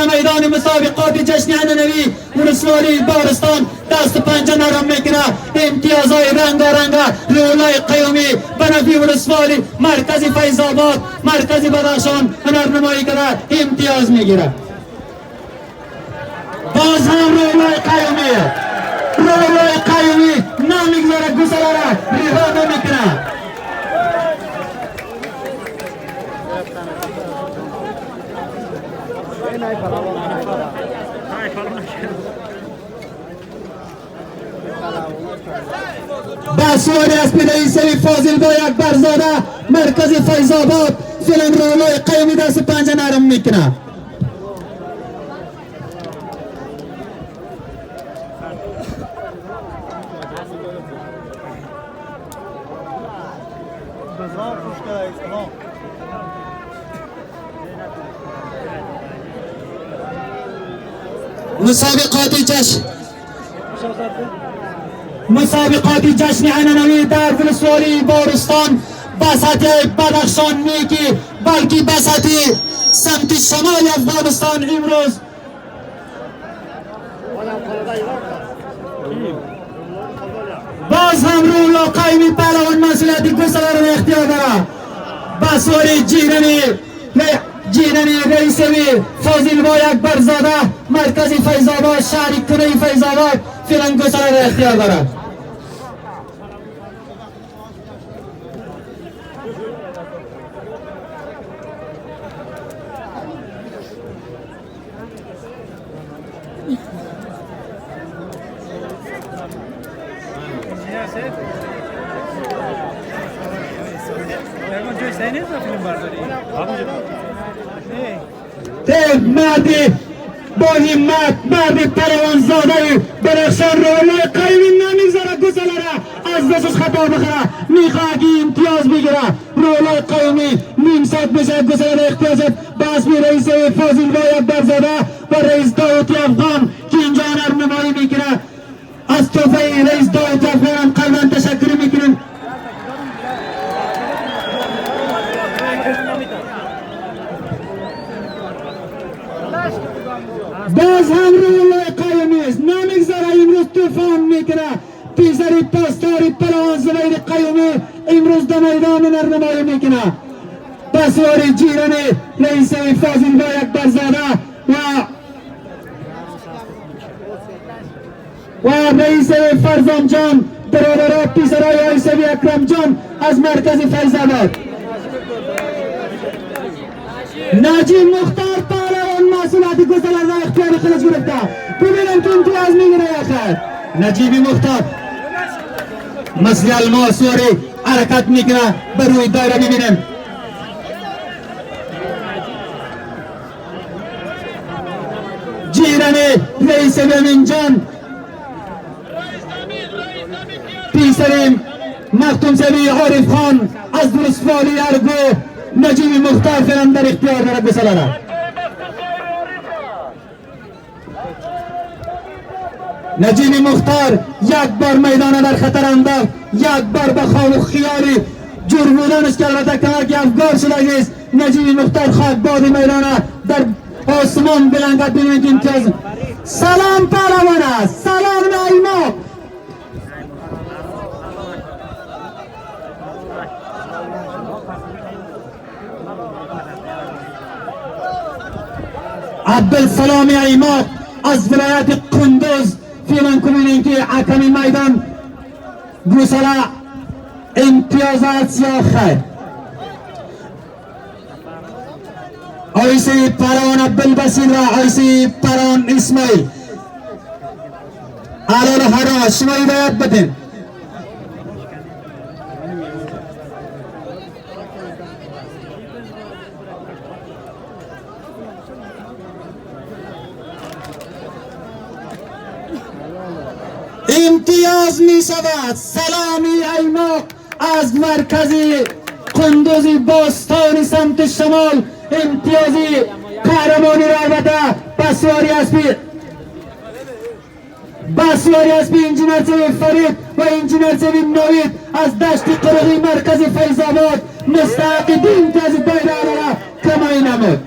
در میدان مسابقات جشن عنعنوی ولسوالی بارستان دست پنجه نرم میکنه. امتیازهای رنگارنگ رولای قیومی بنفی ولسوالی مرکز فیض‌آباد مرکز بدخشان هنرنمایی کرده امتیاز میگیره. باز هم رولای قیومی نمیگذاره گسله را رها نمیکنه. بسواری از پیداییسوی فاضل با اکبرزاده مرکز فیض‌آباد فیلم رولای قیومی دست پنجه نرم میکنه. مسابقات جشن عنعنوی در ولسوالی بارستان بساطی بدخشان نیکی بلکه بساطی سمت شمال افغانستان امروز باز هم رولا قیمی پهلوان مسئولیت گسله را اختیار داره. بسواری جیرانی رئیسوی فاضل با اکبرزاده مرکز فیض‌آباد شهری کنه فیض‌آباد فیلم گسله را اختیار داره. مردی با همت مردی پروانزاده برخشان رولای قیومی نمیگذاره گسله را از دستش خطا بخوره میخواه که امتیاز بگیره. رولای قیومی نیم ساعت میشه گسله را اختیار شد باز می رئیس فاضل با اکبرزاده و رئیس داوطی افغان که اینجا نمایی میکنه. از توفه رئیس داوطی افغان قلبا تشکر میکنیم. باز هم رولای قیومی است نمیگذاره امروز طوفان میکنه. پیسری پاسداری پلوان زبیر قیومی امروز در میدان نرنمایی میکنه. بسواری جیرانی رئیس فاضل با اکبرزاده و رئیس فرزان جان برادر پیسرای عیسوی اکرم جان از مرکز فیض‌آباد. نجیب مختار پهلوان مسئولیت گسله را اختیار خودش گرفته. ببینم که امتیاز میگیره آخر. نجیب مختار مثل الماسوری حرکت میکنه بر روی دایره. ببینیم جیرانی رئیس امین جان پیسریم مختوم زبی عارف خان از ولسوالی ارگو نجیب مختار فیلم در اختیار دارد گسله را. نجیب مختار یک بار میدان در خطر انداخت، یک بار به خواب و خیالی جور بودنش که البته که افگار شده است. نجیب مختار خاک باد میدان در آسمان بلندت. ببینید امتیاز. سلام پهلوان است، سلام نایما. عبدالسلام ایماق از ولایت قندوز فیلم کنید که حکمی میدان گسله امتیازات یا خیر. آیسی پروان عبدالبصیر و آیسی پروان اسماعیل علال هرا شما هدایت بدین. امتیاز می شود سلامی ایماق از مرکزی قندوزی باستانی سمت شمال. امتیازی قهرمانی را البته بسواری اسبی انجینر سوی فرید و انجینر سوی نوید از دشت قرقی مرکز فیض‌آباد مستحق امتیاز دایره را کمایی نمود.